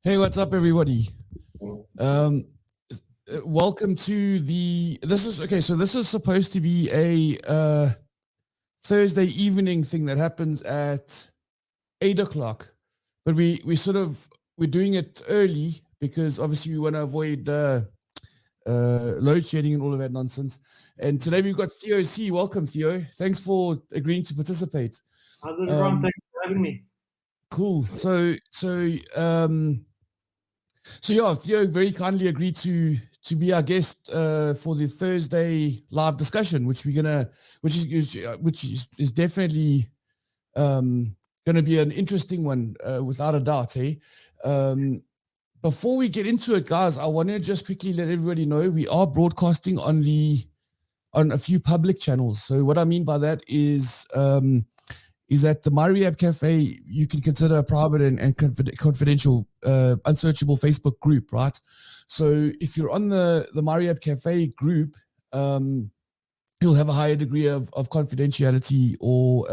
Hey, what's up, everybody? Um, Welcome to the. This is okay. So this is supposed to be a Thursday evening thing that happens at 8 o'clock, but we're doing it early because obviously we want to avoid load shedding and all of that nonsense. And today we've got Theo C. Welcome, Theo. Thanks for agreeing to participate. How's it, everyone? Thanks for having me. Cool. So yeah, Theo very kindly agreed to be our guest for the Thursday live discussion, which is definitely going to be an interesting one, without a doubt. Before we get into it, guys, I want to just quickly let everybody know we are broadcasting on a few public channels. So what I mean by that is that the MyRehab Cafe you can consider a private and confidential, unsearchable Facebook group, right? So if you're on the MyRehab Cafe group, you'll have a higher degree of confidentiality or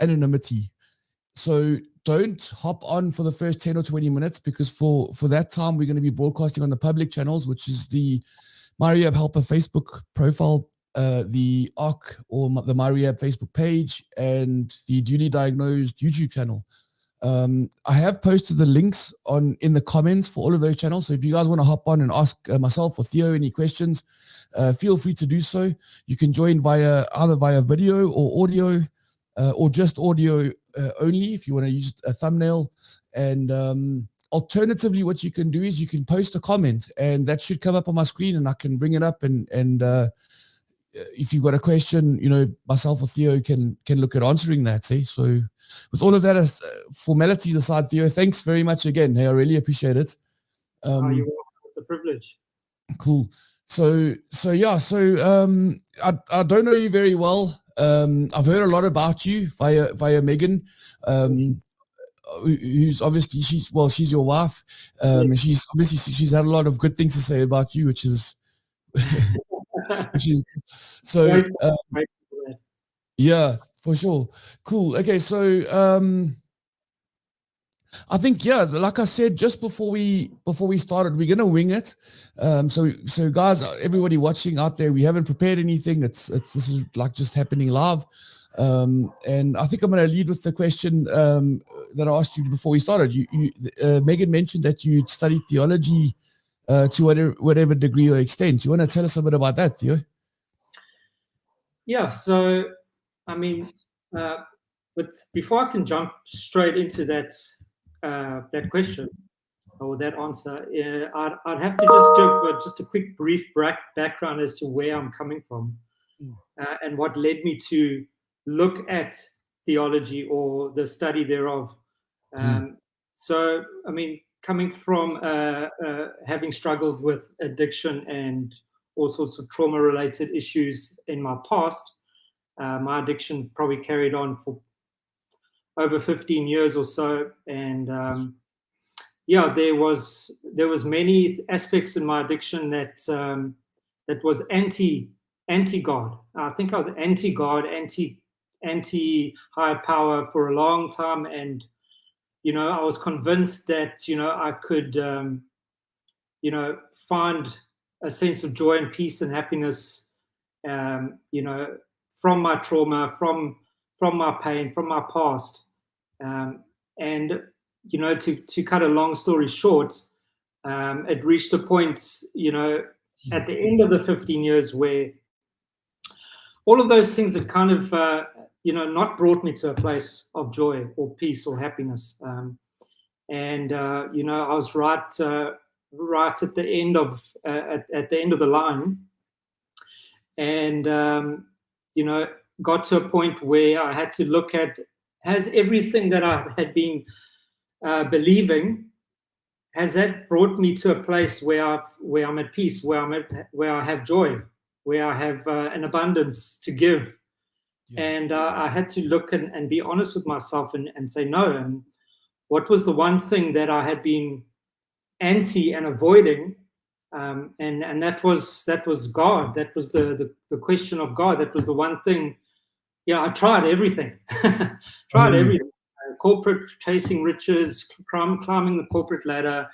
anonymity. So don't hop on for the first 10 or 20 minutes because for that time, we're going to be broadcasting on the public channels, which is the MyRehab Helper Facebook profile, the ARC or the MyRehab Facebook page, and the Duly Diagnosed YouTube channel. I have posted the links in the comments for all of those channels. So if you guys want to hop on and ask myself or Theo any questions, feel free to do so. You can join either via video or audio, or just audio only if you want to use a thumbnail. And alternatively, what you can do is you can post a comment, and that should come up on my screen, and I can bring it up. And if you've got a question, myself or Theo can look at answering that. So with all of that as formalities aside, Theo, thanks very much again. Hey, I really appreciate it. You're welcome. It's a privilege. Cool. So I don't know you very well. I've heard a lot about you via Megan, who's obviously she's your wife. And she's had a lot of good things to say about you, which is so. Yeah, for sure. Cool. Okay, so I think, yeah, like I said just before we started, we're gonna wing it. So guys, everybody watching out there, we haven't prepared anything. This is like just happening live. And I think I'm gonna lead with the question that I asked you before we started. Megan mentioned that you studied theology to whatever degree or extent. Do you want to tell us a bit about that, Theo? Yeah. So, I mean, before I can jump straight into that question or that answer, I'd have to just give just a quick brief background as to where I'm coming from and what led me to look at theology or the study thereof. So, I mean, coming from having struggled with addiction and all sorts of trauma-related issues in my past, my addiction probably carried on for over 15 years or so, and there was many aspects in my addiction that was anti-God. I think I was anti-God, anti higher power for a long time, and I was convinced that I could find a sense of joy and peace and happiness, from my trauma, from my pain, from my past, and to cut a long story short, it reached a point, at the end of the 15 years where all of those things had kind of, not brought me to a place of joy or peace or happiness. And I was right at the end of at the end of the line, and got to a point where I had to look at, has everything that I had been believing, has that brought me to a place where I'm at peace, where I have joy, where I have an abundance to give? And I had to look and be honest with myself and say no. And what was the one thing that I had been anti and avoiding? And that was God. That was the question of God. That was the one thing. I tried everything. Everything. corporate chasing riches, climbing the corporate ladder,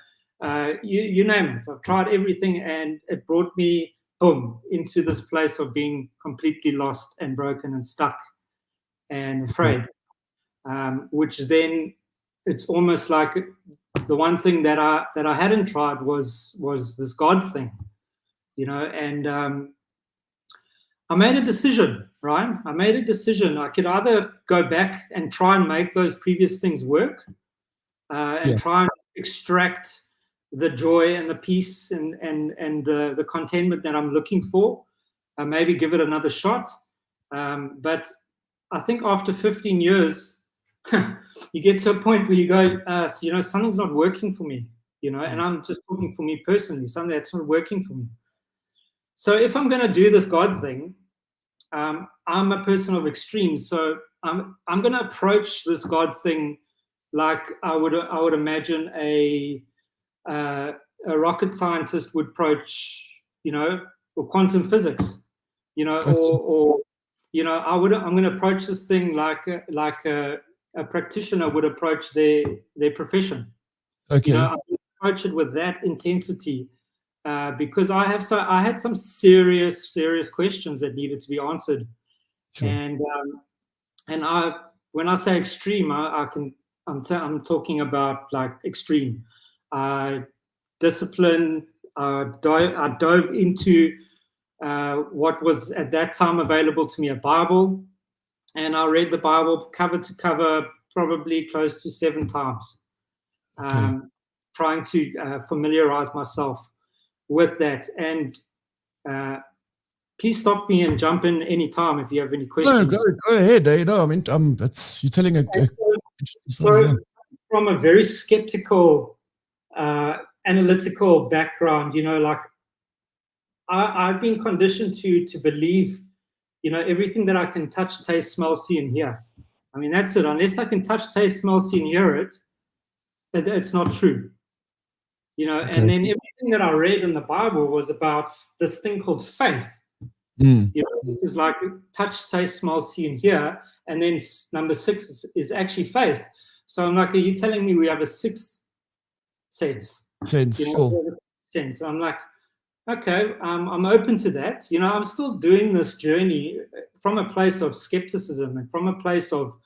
you name it. I've tried everything, and it brought me, boom, into this place of being completely lost and broken and stuck and afraid. Which then, it's almost like the one thing that I hadn't tried was this God thing, and I made a decision, Ryan. I made a decision. I could either go back and try and make those previous things work, and try and extract the joy and the peace and the contentment that I'm looking for, maybe give it another shot. But I think after 15 years, you get to a point where you go, something's not working for me, and I'm just talking for me personally, something that's not working for me. So if I'm going to do this God thing, I'm a person of extremes. So I'm going to approach this God thing like I would imagine a rocket scientist would approach, or quantum physics, or I'm going to approach this thing like a practitioner would approach their profession. Okay. I'm going to approach it with that intensity. Because I had some serious questions that needed to be answered, Sure. and when I say extreme, I'm talking about like extreme discipline. I dove into what was at that time available to me, a Bible, and I read the Bible cover to cover probably close to 7 times, trying to familiarize myself with that. And please stop me and jump in anytime if you have any questions. No, go ahead. That's, you're telling a so from a very skeptical, analytical background, like I've been conditioned to believe, everything that I can touch, taste, smell, see, and hear. I mean, that's it. Unless I can touch, taste, smell, see, and hear it, it's not true. And then everything that I read in the Bible was about this thing called faith. Which is like touch, taste, smell, see, and hear. And then number 6 is actually faith. So I'm like, are you telling me we have a 6th sense? Sure. Sense. I'm like, okay, I'm open to that. I'm still doing this journey from a place of skepticism and from a place of,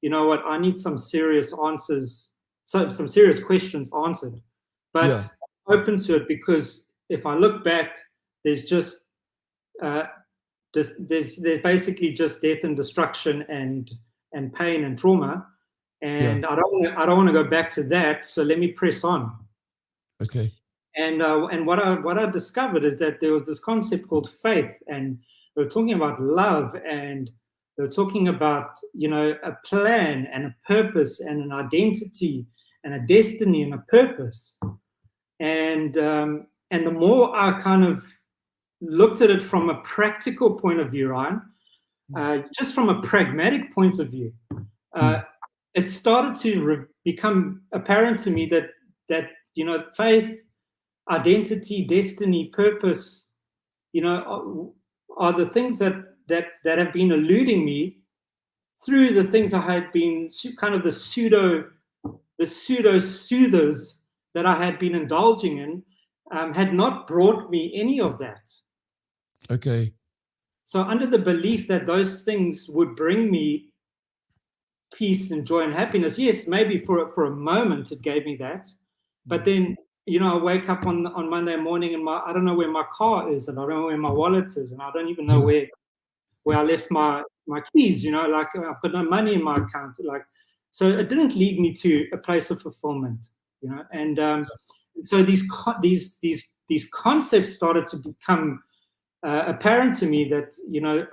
I need some serious answers, some serious questions answered. But open to it, because if I look back, there's just there's basically just death and destruction and pain and trauma, and I don't want to go back to that. So let me press on. Okay. And what I discovered is that there was this concept called faith, and they were talking about love, and they were talking about a plan and a purpose and an identity and a destiny and a purpose. And the more I kind of looked at it from a practical point of view, Ryan, just from a pragmatic point of view, it started to become apparent to me that faith, identity, destiny, purpose, are the things that have been eluding me through the things I had been kind of the pseudo soothers that I had been indulging in, had not brought me any of that. Okay. So under the belief that those things would bring me peace and joy and happiness, yes, maybe for a moment it gave me that. But then, I wake up on Monday morning and I don't know where my car is, and I don't know where my wallet is, and I don't even know where I left my keys, like I've got no money in my account. So it didn't lead me to a place of fulfillment. And so these concepts started to become apparent to me, that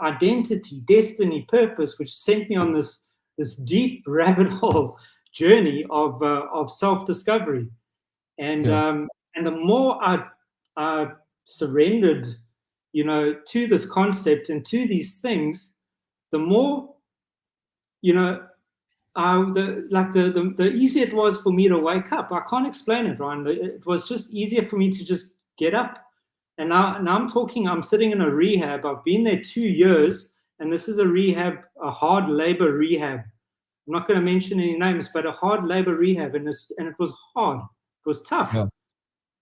identity, destiny, purpose, which sent me on this deep rabbit hole journey of self-discovery. And the more I surrendered, to this concept and to these things, the more, the easier it was for me to wake up. I can't explain it, Ryan. It was just easier for me to just get up. And now I'm sitting in a rehab. I've been there 2 years, and this is a hard labor rehab. I'm not going to mention any names, but a hard labor rehab, and it was hard. It was tough. Yeah.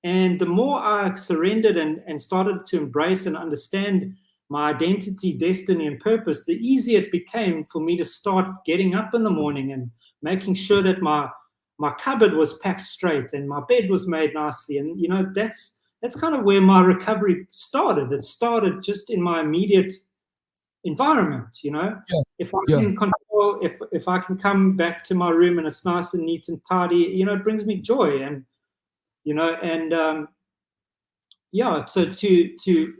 And the more I surrendered and started to embrace and understand my identity, destiny, and purpose, the easier it became for me to start getting up in the morning and making sure that my cupboard was packed straight and my bed was made nicely. And that's kind of where my recovery started. It started just in my immediate environment. Yeah. If I can control, if I can come back to my room and it's nice and neat and tidy, it brings me joy. And so to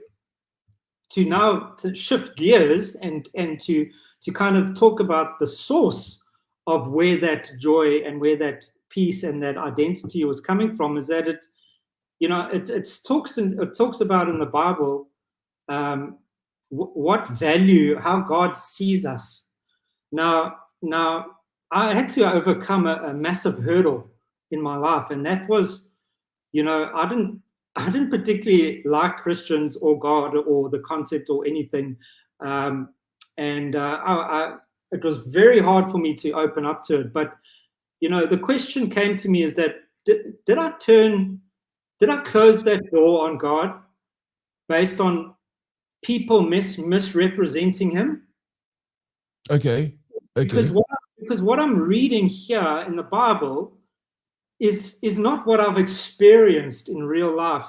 now to shift gears and to kind of talk about the source of where that joy and where that peace and that identity was coming from, is that it talks about in the Bible what value, how God sees us. Now I had to overcome a massive hurdle in my life, and that was, I didn't particularly like Christians or God or the concept or anything, it was very hard for me to open up to it. But the question came to me is that did I close that door on God based on people misrepresenting him? Okay. Because what I'm reading here in the Bible is not what I've experienced in real life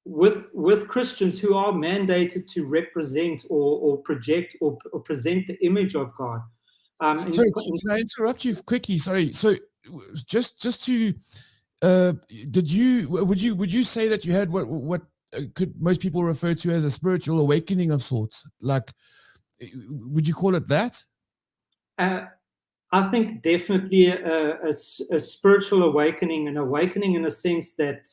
with Christians who are mandated to represent or project or present the image of God. Sorry, can I interrupt you quickly? Sorry. So just to would you say that you had what could most people refer to as a spiritual awakening of sorts? Like, would you call it that? I think definitely a spiritual awakening, an awakening in a sense that,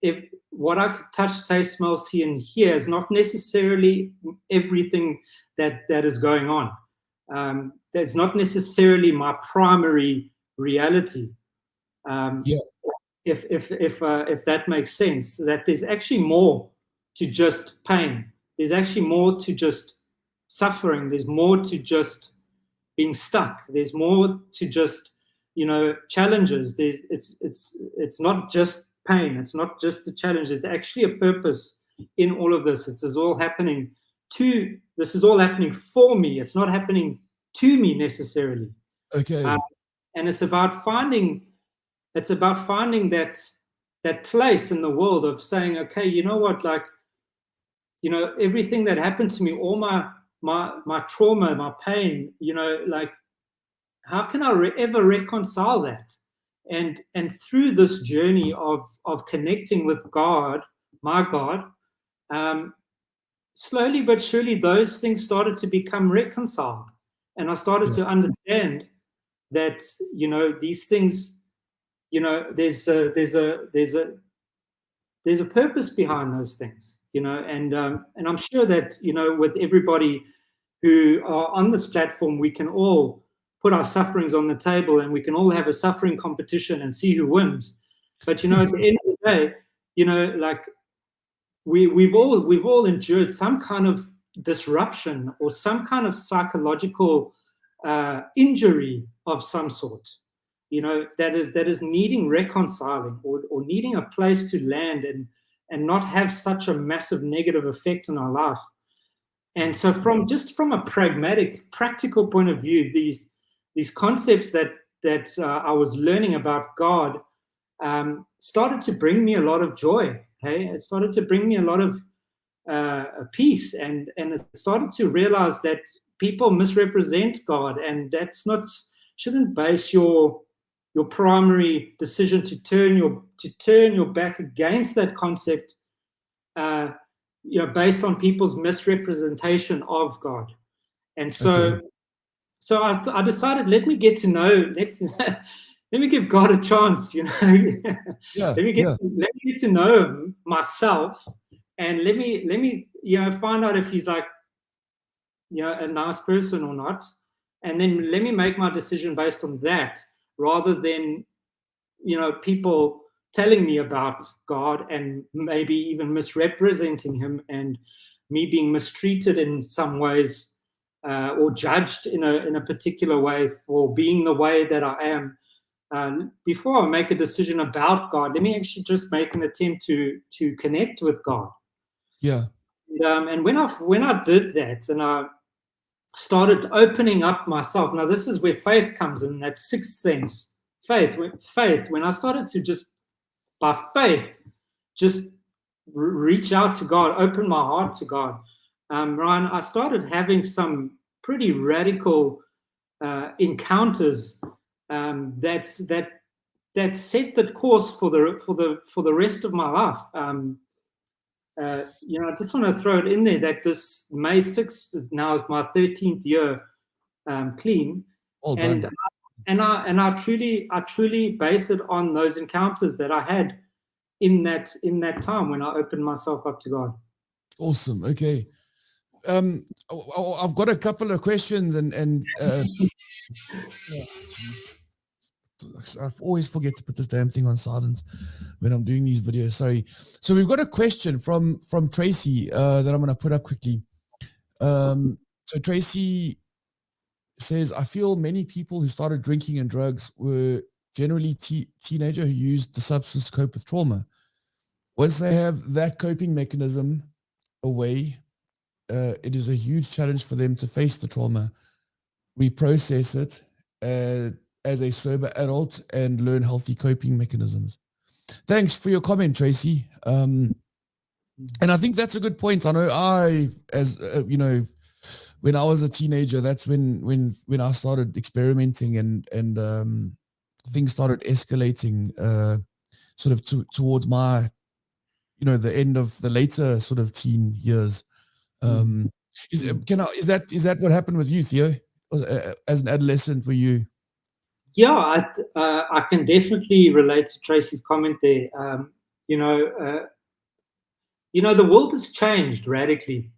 if what I could touch, taste, smell, see, and hear is not necessarily everything that is going on. That's not necessarily my primary reality. If that makes sense, that there's actually more to just pain. There's actually more to just suffering. There's more to just being stuck. There's more to just, challenges. It's not just pain. It's not just the challenge. There's actually a purpose in all of this. This is all happening for me. It's not happening to me necessarily. Okay. And it's about finding that place in the world of saying, okay, you know what, like, everything that happened to me, all my trauma, my pain, like, how can I ever reconcile that? And through this journey of connecting with God, my God, slowly but surely those things started to become reconciled, and I started to understand that these things, there's a purpose behind those things, and I'm sure that with everybody who are on this platform, we can all put our sufferings on the table and we can all have a suffering competition and see who wins. But at the end of the day, like we've all endured some kind of disruption or some kind of psychological injury of some sort, that is needing reconciling or needing a place to land and not have such a massive negative effect in our life. And so from a pragmatic, practical point of view, these concepts that I was learning about God started to bring me a lot of joy. Hey, it started to bring me a lot of peace, and it started to realize that people misrepresent God, and shouldn't base your primary decision to turn your back against that concept, based on people's misrepresentation of God. And so, I decided, let me get to know. Let me give God a chance. Let me get to know him myself, and let me find out if he's like a nice person or not, and then let me make my decision based on that, rather than people telling me about God and maybe even misrepresenting him and me being mistreated in some ways or judged in a particular way for being the way that I am. Before I make a decision about God, let me actually just make an attempt to connect with God. Yeah. And when I did that, and I started opening up myself. Now, this is where faith comes in, that sixth sense. Faith. When I started to just, by faith, just reach out to God, open my heart to God, Ryan, I started having some pretty radical encounters that set the course for the rest of my life. I just want to throw it in there that this May 6th now is my 13th year clean. All done. And I truly base it on those encounters that I had in that time when I opened myself up to God. Awesome. Okay. I've got a couple of questions and I always forget to put this damn thing on silence when I'm doing these videos. Sorry. So we've got a question from Tracy that I'm going to put up quickly. So Tracy says, I feel many people who started drinking and drugs were generally teenager who used the substance to cope with trauma. Once they have that coping mechanism away, it is a huge challenge for them to face the trauma, reprocess it as a sober adult, and learn healthy coping mechanisms. Thanks for your comment, Tracy. And I think that's a good point. I know when I was a teenager, that's when I started experimenting and things started escalating sort of towards my, the end of the later sort of teen years. Is that what happened with you, Theo? As an adolescent, were you? Yeah, I can definitely relate to Tracy's comment there. The world has changed radically.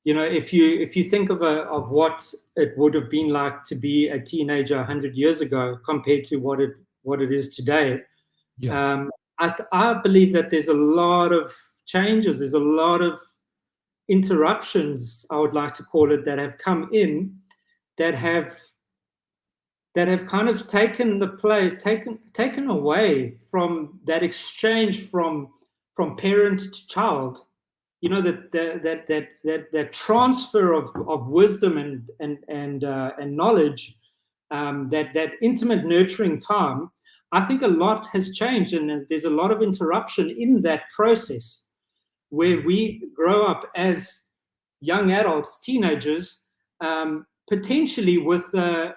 If you think of what it would have been like to be a teenager 100 years ago compared to what it is today, yeah. I believe that there's a lot of changes. There's a lot of interruptions, I would like to call it, that have come in that have kind of taken the place, taken away from that exchange from parent to child. That transfer of wisdom and knowledge, that intimate nurturing time. I think a lot has changed, and there's a lot of interruption in that process where we grow up as young adults, teenagers, potentially with a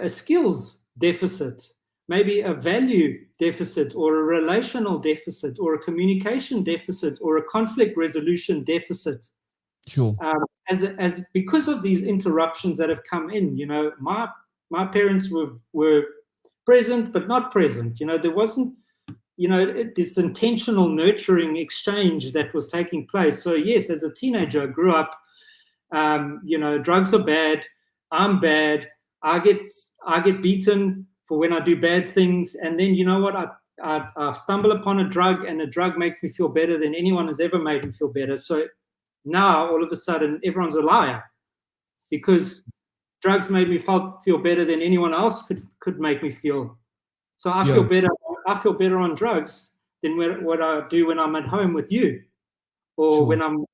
skills deficit, maybe a value deficit, or a relational deficit, or a communication deficit, or a conflict resolution deficit. Sure. As because of these interruptions that have come in, my parents were present but not present. There wasn't, this intentional nurturing exchange that was taking place. So yes, as a teenager, I grew up. Drugs are bad. I'm bad. I get beaten for when I do bad things, and then I stumble upon a drug, and the drug makes me feel better than anyone has ever made me feel better. So now all of a sudden everyone's a liar because drugs made me feel better than anyone else could make me feel. So I feel better. I feel better on drugs than what I do when I'm at home with you, or sure. when I'm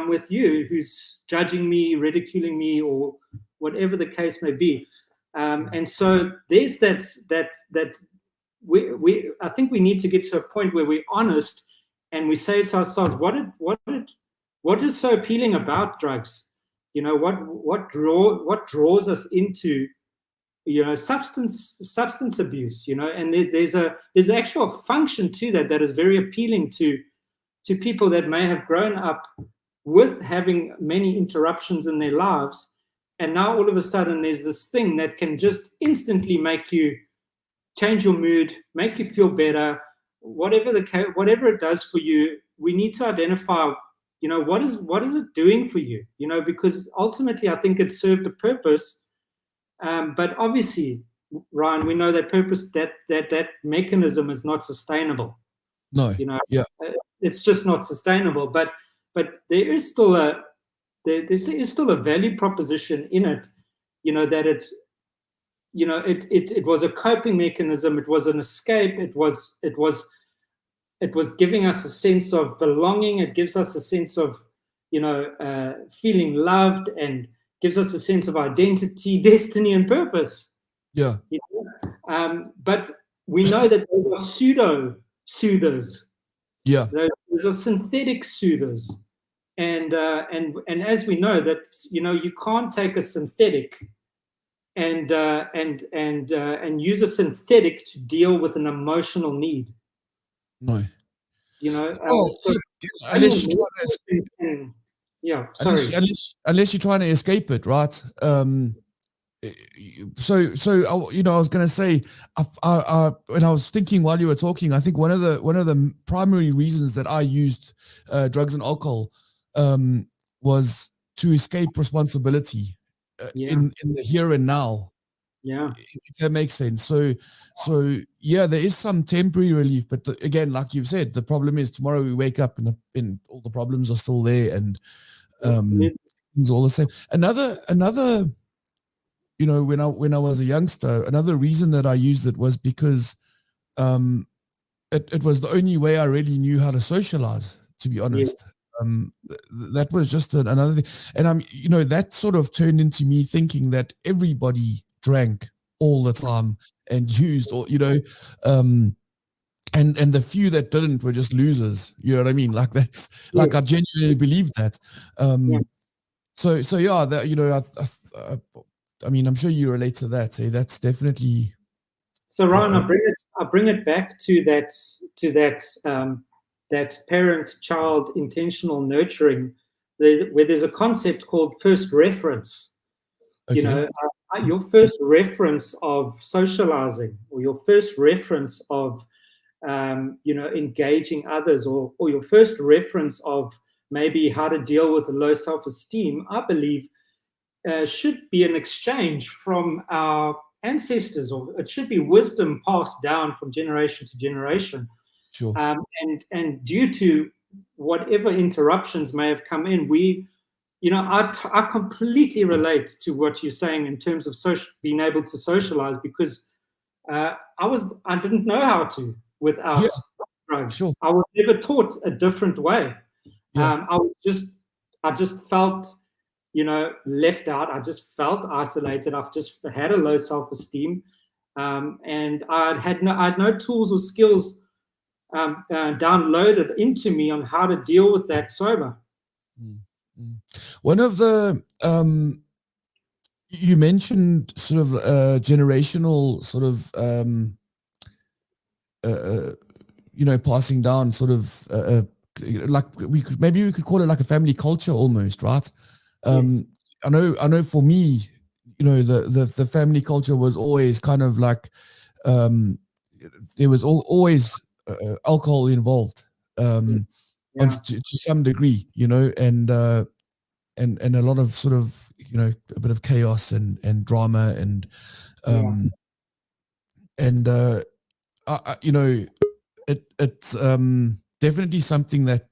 with you, who's judging me, ridiculing me, or whatever the case may be. And so there's that I think we need to get to a point where we're honest and we say to ourselves, what is so appealing about drugs? What draws us into substance abuse, and there's an actual function to that is very appealing to people that may have grown up with having many interruptions in their lives. And now all of a sudden there's this thing that can just instantly make you change your mood, make you feel better, whatever it does for you. We need to identify, what is it doing for you? Because ultimately I think it served a purpose. But obviously, Ryan, we know that purpose, that mechanism is not sustainable. No. It's just not sustainable. But but there is still there is still a value proposition in it, that it was a coping mechanism, it was an escape, it was giving us a sense of belonging, it gives us a sense of feeling loved, and gives us a sense of identity, destiny, and purpose. Yeah. But we know that those are pseudo soothers. Yeah. Those are synthetic soothers. And as we know that, you can't take a synthetic and use a synthetic to deal with an emotional need. No. Unless you're trying to escape it, right? So I was going to say, when I was thinking while you were talking, I think one of the primary reasons that I used drugs and alcohol was to escape responsibility in the here and now. Yeah, if that makes sense. So yeah, there is some temporary relief, but again, like you've said, the problem is tomorrow we wake up and all the problems are still there, and it's all the same. Another when I was a youngster, another reason that I used it was because it was the only way I really knew how to socialize, to be honest. That was just another thing. And that sort of turned into me thinking that everybody drank all the time and used, or and the few that didn't were just losers. You know what I mean? Like that's like I genuinely believed that. So yeah, that I mean, I'm sure you relate to that. That's definitely. So Ryan, I bring it back to that that parent-child intentional nurturing, where there's a concept called first reference. Okay. Your first reference of socializing, or your first reference of engaging others, or your first reference of maybe how to deal with a low self-esteem, I believe should be an exchange from our ancestors, or it should be wisdom passed down from generation to generation. Sure. And due to whatever interruptions may have come in, I completely relate to what you're saying in terms of being able to socialize, because I didn't know how to without drugs. Sure. I was never taught a different way. Yeah. I just felt, left out. I just felt isolated. I've just had a low self-esteem, and I had no tools or skills downloaded into me on how to deal with that sober. One of the you mentioned sort of generational sort of passing down, sort of like we could call it like a family culture almost, right? Yes. I know for me, the family culture was always kind of like there was always alcohol involved to some degree, and a lot of sort of a bit of chaos and drama and it's definitely something that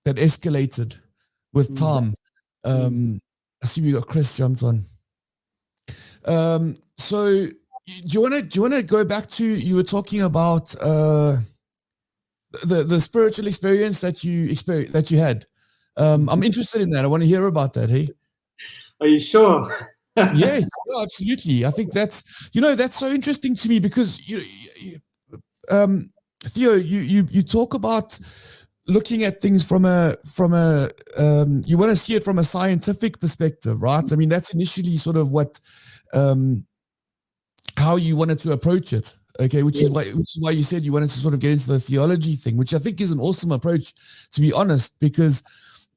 that escalated with time. I see we got Chris jumped on. So do you want to go back to, you were talking about the spiritual experience that you had. I'm interested in that. I want to hear about that. Hey, are you sure? Yes, absolutely. I think that's so interesting to me, because Theo, you talk about looking at things from a you want to see it from a scientific perspective, right? I mean, that's initially sort of what how you wanted to approach it. Okay, which is why you said you wanted to sort of get into the theology thing, which I think is an awesome approach, to be honest, because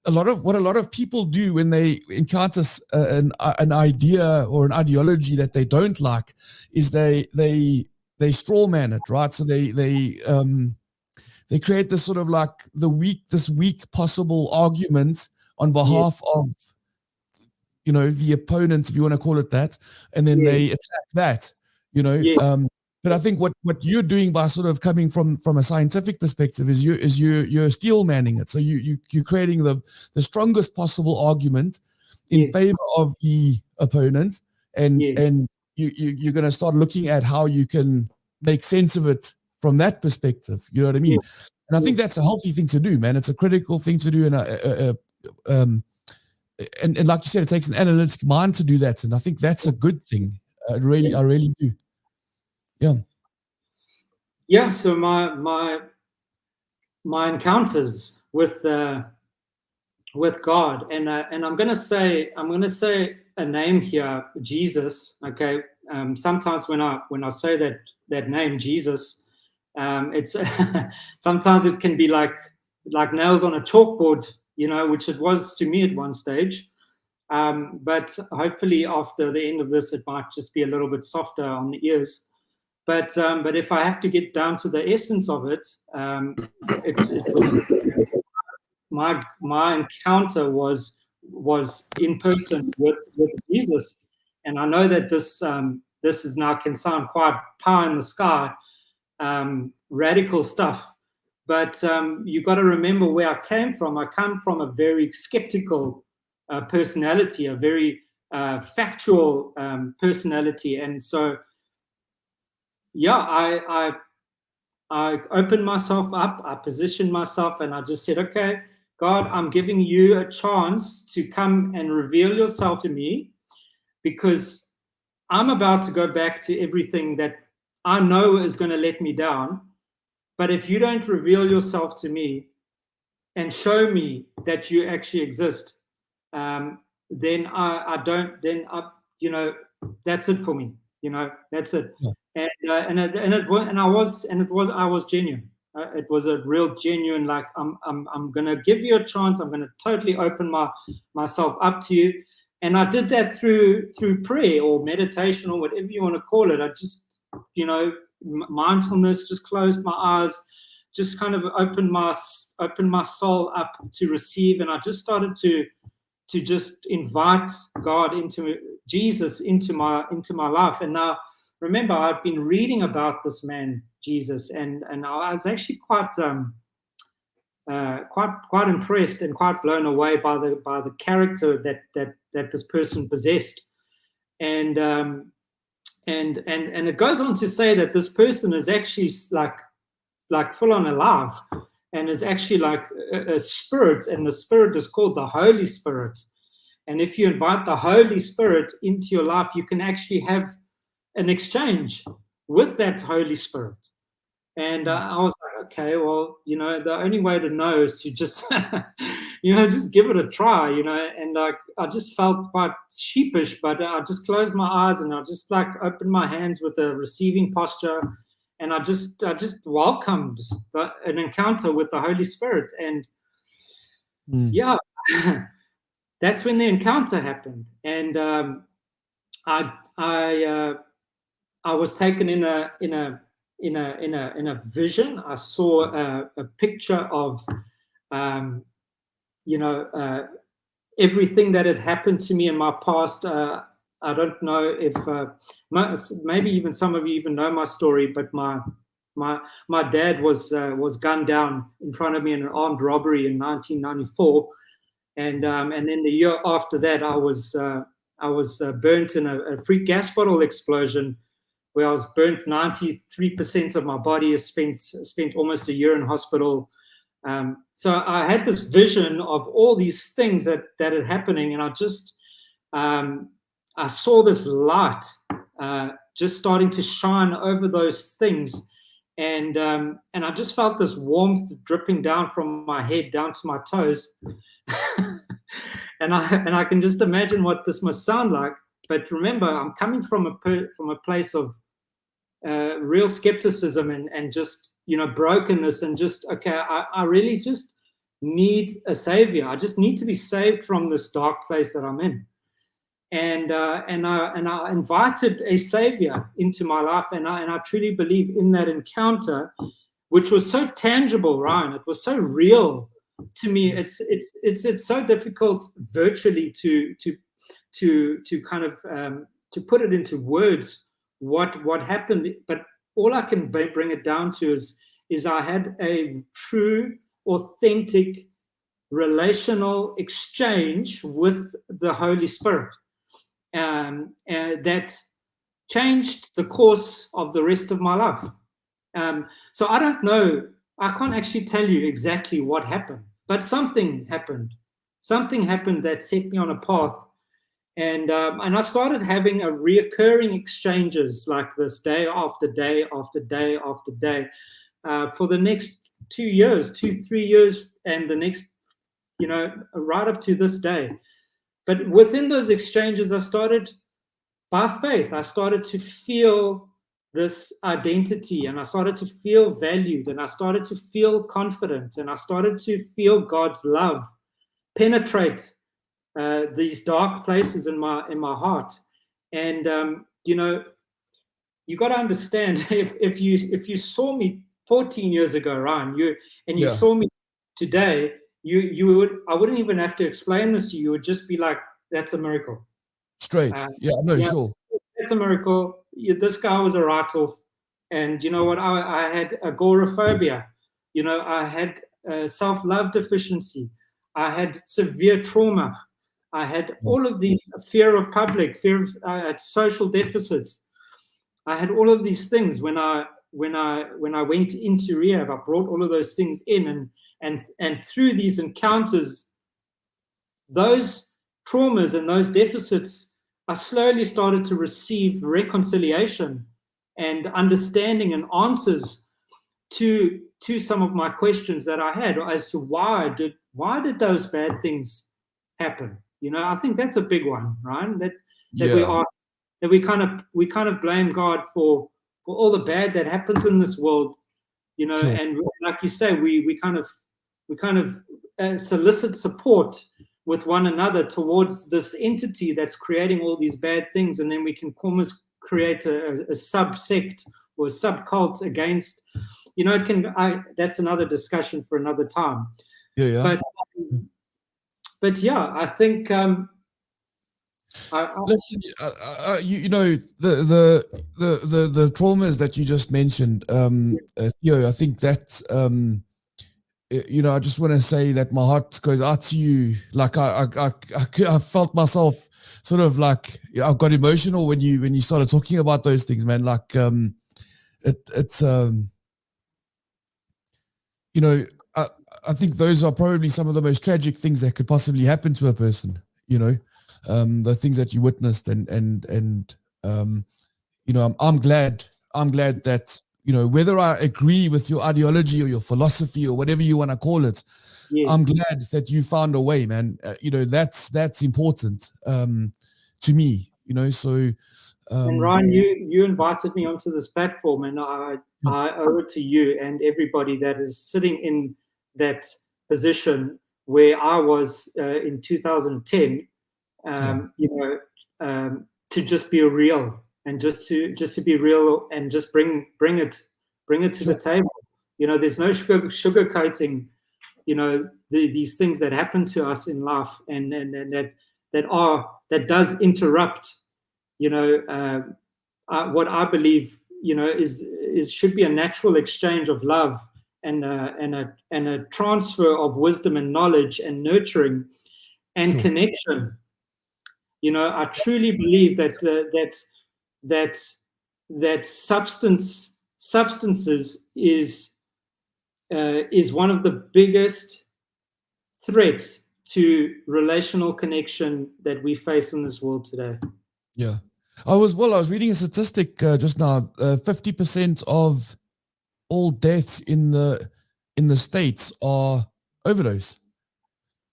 a lot of people do when they encounter an idea or an ideology that they don't like is they straw man it, right? So they create this sort of like this weak possible argument on behalf of the opponent, if you want to call it that, and then they attack that, But I think what you're doing by sort of coming from a scientific perspective is you're steel manning it. So you're creating the strongest possible argument in favor of the opponent, and you're going to start looking at how you can make sense of it from that perspective. You know what I mean? And I think that's a healthy thing to do, man. It's a critical thing to do, and like you said, it takes an analytic mind to do that, and I think that's a good thing. I really do. Yeah. So my encounters with God, and I'm gonna say a name here, Jesus. Okay. Sometimes when I say that name, Jesus, it's sometimes it can be like nails on a chalkboard, which it was to me at one stage. But hopefully after the end of this, it might just be a little bit softer on the ears. But if I have to get down to the essence of it, it was my encounter was in person with Jesus, and I know that this is now can sound quite pie in the sky, radical stuff, but you got to remember where I came from. I come from a very skeptical personality, a very factual personality, and so. Yeah, I opened myself up, I positioned myself, and I just said, okay, God, I'm giving you a chance to come and reveal yourself to me, because I'm about to go back to everything that I know is going to let me down. But if you don't reveal yourself to me and show me that you actually exist, then I don't, then that's it for me. That's it. Yeah. I was genuine. It was a real genuine, like I'm gonna give you a chance. I'm gonna totally open myself up to you, and I did that through prayer or meditation or whatever you want to call it. I just mindfulness, just closed my eyes, just kind of opened my soul up to receive, and I just started to just invite God Jesus into my life. And now, remember, I've been reading about this man Jesus, and I was actually quite impressed and quite blown away by the character that this person possessed, and it goes on to say that this person is actually like full on alive, and is actually like a spirit, and the spirit is called the Holy Spirit. And if you invite the Holy Spirit into your life, you can actually have an exchange with that Holy Spirit. And I was like, okay, well, the only way to know is to just, just give it a try, and like, I just felt quite sheepish, but I just closed my eyes and I just like opened my hands with a receiving posture. And I just welcomed an encounter with the Holy Spirit. And that's when the encounter happened. And I was taken in a vision. I saw a picture of everything that had happened to me in my past. I don't know if maybe even some of you even know my story, but my dad was gunned down in front of me in an armed robbery in 1994, and then the year after that, I was burnt in a freak gas bottle explosion, where I was burnt 93% of my body. I spent almost a year in hospital. So I had this vision of all these things that are happening, and I just I saw this light just starting to shine over those things, and I just felt this warmth dripping down from my head down to my toes, and I can just imagine what this must sound like. But remember, I'm coming from a place of real skepticism and just brokenness, and just okay, I really just need a savior. I just need to be saved from this dark place that I'm in. And I invited a savior into my life, and I truly believe in that encounter, which was so tangible, Ryan. It was so real to me. It's so difficult virtually to kind of to put it into words what happened. But all I can bring it down to is I had a true, authentic, relational exchange with the Holy Spirit that changed the course of the rest of my life. So I don't know, I can't actually tell you exactly what happened, but something happened. Something happened that set me on a path. And I started having a reoccurring exchanges like this, day after day after day after day, for the next 2 years, 3 years, and the next, right up to this day. But within those exchanges, I started, by faith, I started to feel this identity, and I started to feel valued, and I started to feel confident, and I started to feel God's love penetrate these dark places in my heart. And you got to understand, if you saw me 14 years ago, Ryan, you saw me today, I wouldn't even have to explain this to you. You would just be like, that's a miracle. Straight. Sure. That's a miracle. This guy was a write-off. And you know what? I had agoraphobia. I had self-love deficiency. I had severe trauma. I had all of these, fear of public, I had social deficits. I had all of these things when I went into rehab. I brought all of those things in, and through these encounters, those traumas and those deficits, I slowly started to receive reconciliation and understanding and answers to some of my questions that I had as to why did those bad things happen. I think that's a big one, right? That we ask, that we kind of blame God for all the bad that happens in this world, sure. And like you say, we kind of solicit support with one another towards this entity that's creating all these bad things, and then we can almost create a subsect or a subcult against. That's another discussion for another time. But yeah, I think. Listen, the traumas that you just mentioned, Theo. I think that I just want to say that my heart goes out to you. Like I felt myself sort of like I got emotional when you started talking about those things, man. Like it's I think those are probably some of the most tragic things that could possibly happen to a person. The things that you witnessed, and I'm glad that whether I agree with your ideology or your philosophy or whatever you want to call it, yes. I'm glad that you found a way, man. That's important to me. So. And Ryan, you invited me onto this platform, and I owe it to you and everybody that is sitting in that position where I was in 2010. To just be real, and just to be real, and just bring it to the table. There's no sugarcoating. These things that happen to us in life, and that does interrupt. What I believe, is should be a natural exchange of love and a transfer of wisdom and knowledge and nurturing and connection. I truly believe that substances is one of the biggest threats to relational connection that we face in this world today. Yeah, I was reading a statistic just now. 50% of all deaths in the States are overdose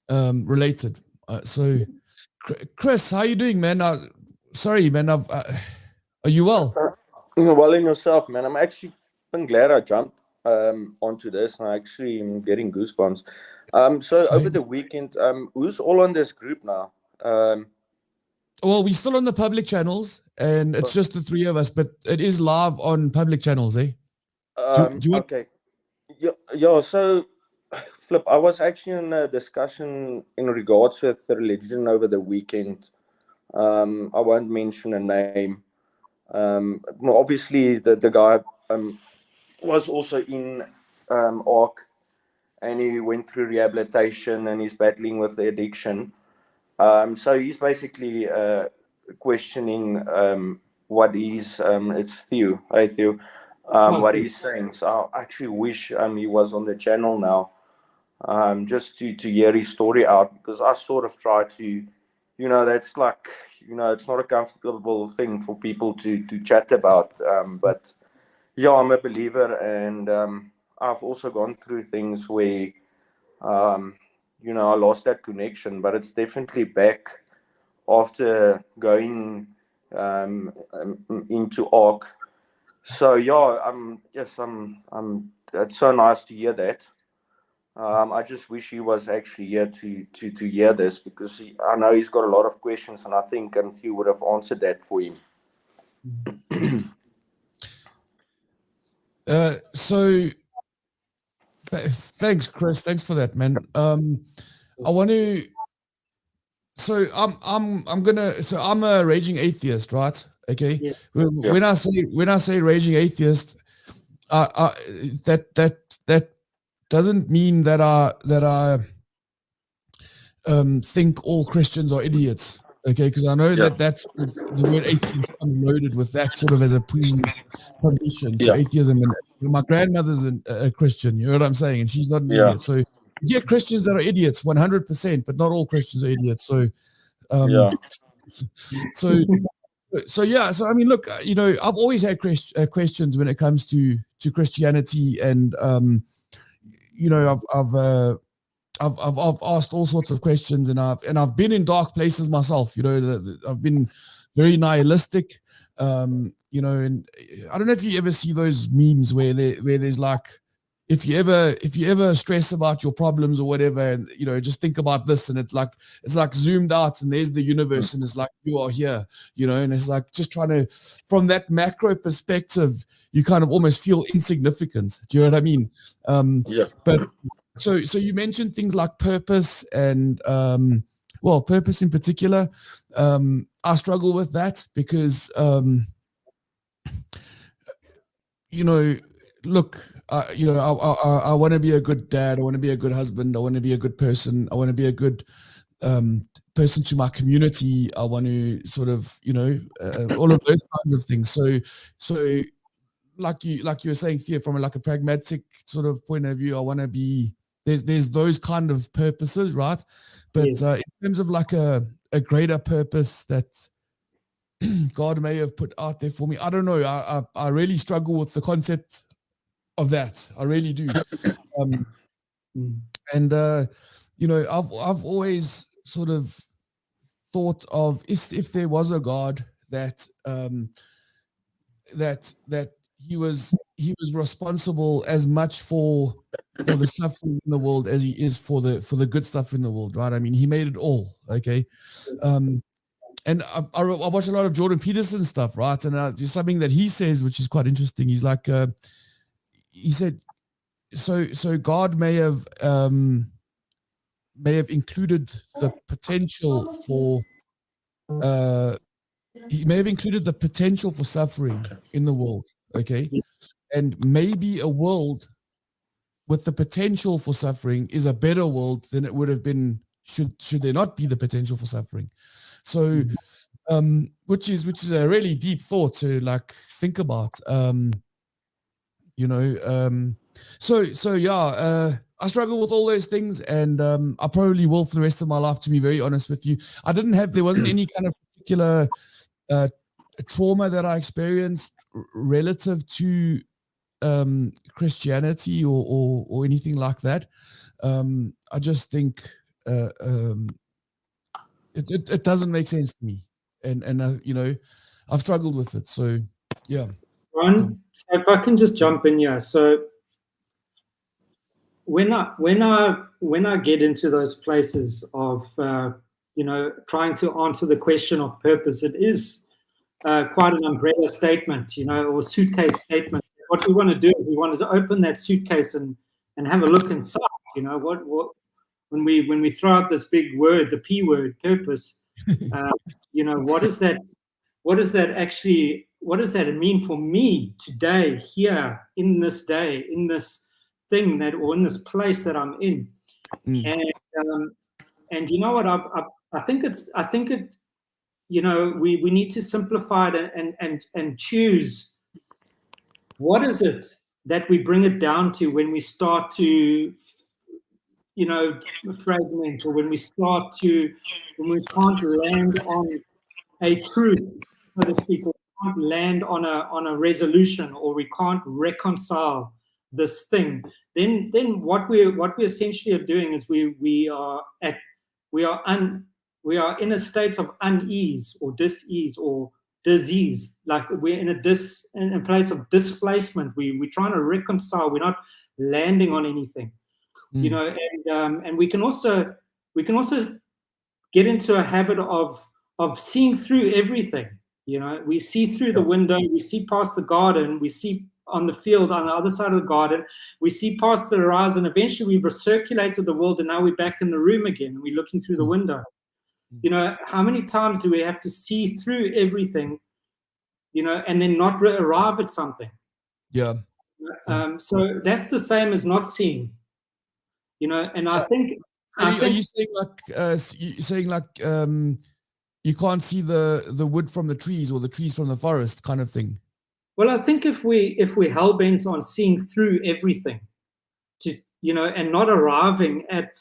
related. So. Chris, how are you doing, man? Sorry, man. Are you well? Well in yourself, man. I'm actually glad I jumped onto this, and I actually am getting goosebumps. So over the weekend, who's all on this group now? Well, we're still on the public channels, and it's just the three of us, but it is live on public channels, eh? Okay. Yeah. So. Flip, I was actually in a discussion in regards with the religion over the weekend. I won't mention a name. Obviously, the guy was also in ARC, and he went through rehabilitation and he's battling with the addiction. So he's basically questioning what is it's Theo, hey Theo, what he's saying. So I actually wish he was on the channel now, just to hear his story out, because I sort of try to, that's like, it's not a comfortable thing for people to chat about. But yeah, I'm a believer, and I've also gone through things where I lost that connection, but it's definitely back after going into ARC. So yeah, it's so nice to hear that. I just wish he was actually here to hear this, because I know he's got a lot of questions, and I think he would have answered that for him. So thanks, Chris. Thanks for that, man. I want to. So I'm a raging atheist, right? Okay. Yeah. When I say raging atheist, that doesn't mean that I think all Christians are idiots. Okay, because I know that that's the word atheist comes loaded with that sort of as a precondition to atheism. And my grandmother's a Christian, you know what I'm saying, and she's not an idiot. So yeah, Christians that are idiots, 100%, but not all Christians are idiots. So So I mean, look, I've always had questions when it comes to Christianity, and I've asked all sorts of questions, and I've been in dark places myself. I've been very nihilistic. And I don't know if you ever see those memes where there's like, if you ever stress about your problems or whatever, and just think about this, and it's like zoomed out, and there's the universe, and it's like you are here, and it's like just trying to, from that macro perspective, you kind of almost feel insignificant. Do you know what I mean? But so you mentioned things like purpose and purpose in particular. I struggle with that because look, I want to be a good dad. I want to be a good husband. I want to be a good person. I want to be a good person to my community. I want to sort of, all of those kinds of things. So like you were saying, Theo, from a pragmatic sort of point of view, I want to be, there's those kind of purposes, right? But in terms of like a greater purpose that God may have put out there for me, I don't know. I really struggle with the concept of that. I really do. And I've always sort of thought of, if there was a God that he was responsible as much for the suffering in the world as he is for the good stuff in the world, right? I mean, he made it all, okay? And I watch a lot of Jordan Peterson stuff, right? And there's something that he says which is quite interesting. He's like, he said, so God may have included the potential for he may have included the potential for suffering in the world, okay? And maybe a world with the potential for suffering is a better world than it would have been should there not be the potential for suffering. So which is a really deep thought to like think about. I struggle with all those things, and I probably will for the rest of my life, to be very honest with you. There wasn't any kind of particular trauma that I experienced relative to Christianity or anything like that. I just think it doesn't make sense to me, and I've struggled with it. So yeah. Ron, so if I can just jump in here. So when I get into those places of trying to answer the question of purpose, it is quite an umbrella statement, or suitcase statement. What we want to do is we want to open that suitcase and have a look inside. What when we throw out this big word, the P word, purpose. What is that? What does that actually what does that mean for me today, here, in this day, in this thing that, or in this place that I'm in? And you know what? I think it. You know, we need to simplify it and choose what is it that we bring it down to when we start to, you know, fragment, or when we can't land on a truth, so to speak, or we can't land on a resolution, or we can't reconcile this thing. Then what we essentially are doing is we are in a state of unease or dis-ease or disease. Like we're in a place of displacement. We're trying to reconcile. We're not landing on anything, you know. And we can also get into a habit of seeing through everything. You know, we see through the window. We see past the garden. We see on the field on the other side of the garden. We see past the horizon. Eventually, we've recirculated the world, and now we're back in the room again, and we're looking through the window. You know, how many times do we have to see through everything, you know, and then not arrive at something? Yeah. So that's the same as not seeing, you know. And I think, are you saying like you can't see the wood from the trees or the trees from the forest, kind of thing? Well, I think if we're hell bent on seeing through everything, to, you know, and not arriving at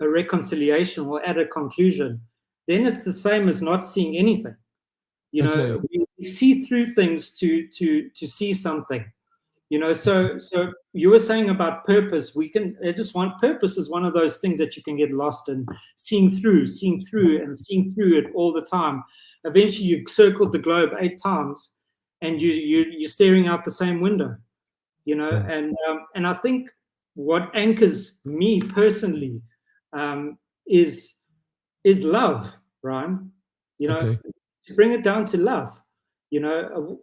a reconciliation or at a conclusion, then it's the same as not seeing anything. You know, we see through things to see something. You know, so you were saying about purpose. Purpose is one of those things that you can get lost in, seeing through it all the time. Eventually, you've circled the globe 8 times, and you're staring out the same window. You know, and I think what anchors me personally is love, Ryan. You know, to bring it down to love. You know,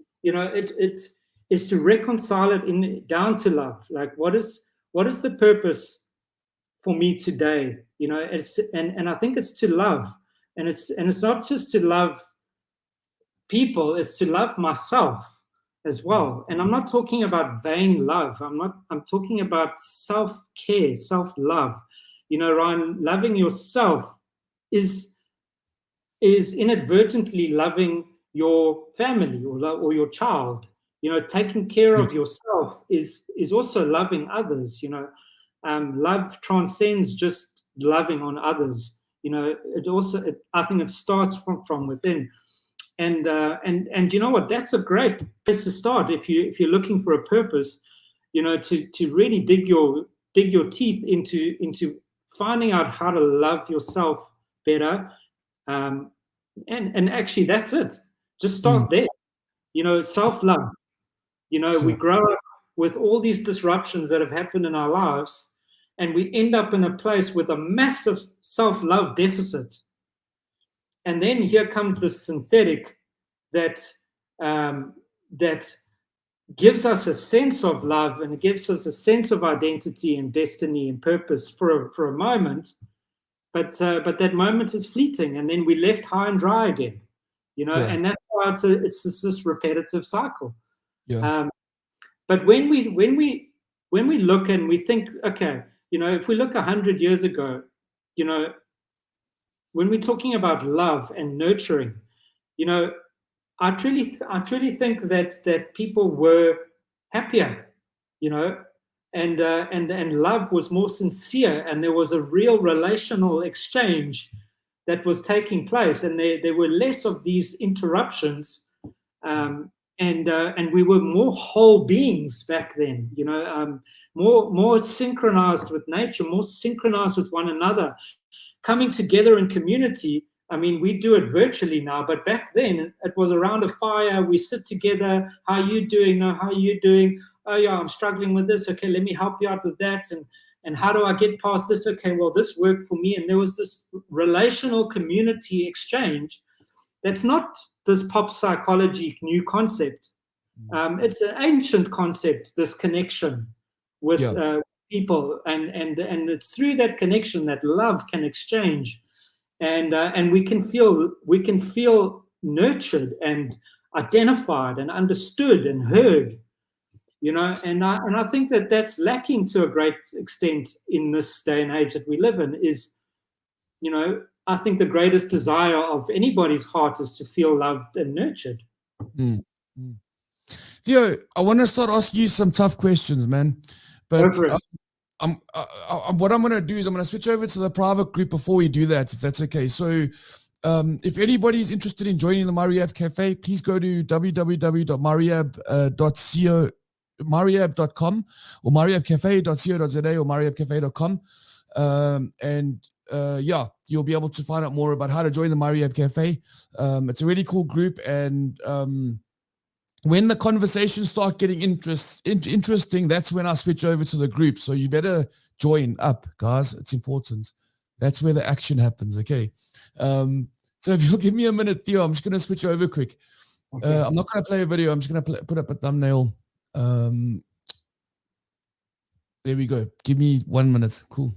it's to reconcile it down to love. Like, what is the purpose for me today? You know, and I think it's to love, and it's not just to love people, it's to love myself as well. And I'm not talking about vain love. I'm talking about self-care, self-love. You know, Ryan, loving yourself is inadvertently loving your family or your child. You know, taking care of yourself is also loving others. You know, love transcends just loving on others. You know, I think it starts from within. And you know what? That's a great place to start if you're looking for a purpose. You know, to really dig your teeth into finding out how to love yourself better. And actually, that's it. Just start there. You know, self-love. You know, we grow up with all these disruptions that have happened in our lives, and we end up in a place with a massive self-love deficit. And then here comes the synthetic that gives us a sense of love, and it gives us a sense of identity and destiny and purpose for a moment. But that moment is fleeting, and then we're left high and dry again. You know, and that's why it's just this repetitive cycle. Yeah. But when we look and we think, okay, you know, if we look 100 years ago, you know, when we're talking about love and nurturing, you know, I truly think that people were happier, you know, and love was more sincere, and there was a real relational exchange that was taking place, and there were less of these interruptions, and we were more whole beings back then, you know, more synchronized with nature, more synchronized with one another, coming together in community. I mean, we do it virtually now, but back then it was around a fire. We sit together. How are you doing? No, how are you doing? Oh yeah, I'm struggling with this. Okay, let me help you out with that. And how do I get past this? Okay, well, this worked for me. And there was this relational community exchange. That's not this pop psychology new concept. It's an ancient concept, this connection with people. And it's through that connection that love can exchange. And we can feel nurtured. And identified and understood and heard, you know, and I think that that's lacking to a great extent in this day and age that we live in. Is, you know, I think the greatest desire of anybody's heart is to feel loved and nurtured. Theo, I want to start asking you some tough questions, man. But what I'm going to do is I'm going to switch over to the private group before we do that, if that's okay. So if anybody's interested in joining the Mariab Cafe, please go to www.mariab.com or mariabcafe.co.za or mariabcafe.com. Yeah, you'll be able to find out more about how to join the Mariab Cafe. It's a really cool group, and when the conversations start getting interesting, that's when I switch over to the group. So you better join up, guys. It's important. That's where the action happens, okay? So if you'll give me a minute, Theo, I'm just going to switch over quick. Okay. I'm not going to play a video. I'm just going to put up a thumbnail. There we go. Give me 1 minute. Cool.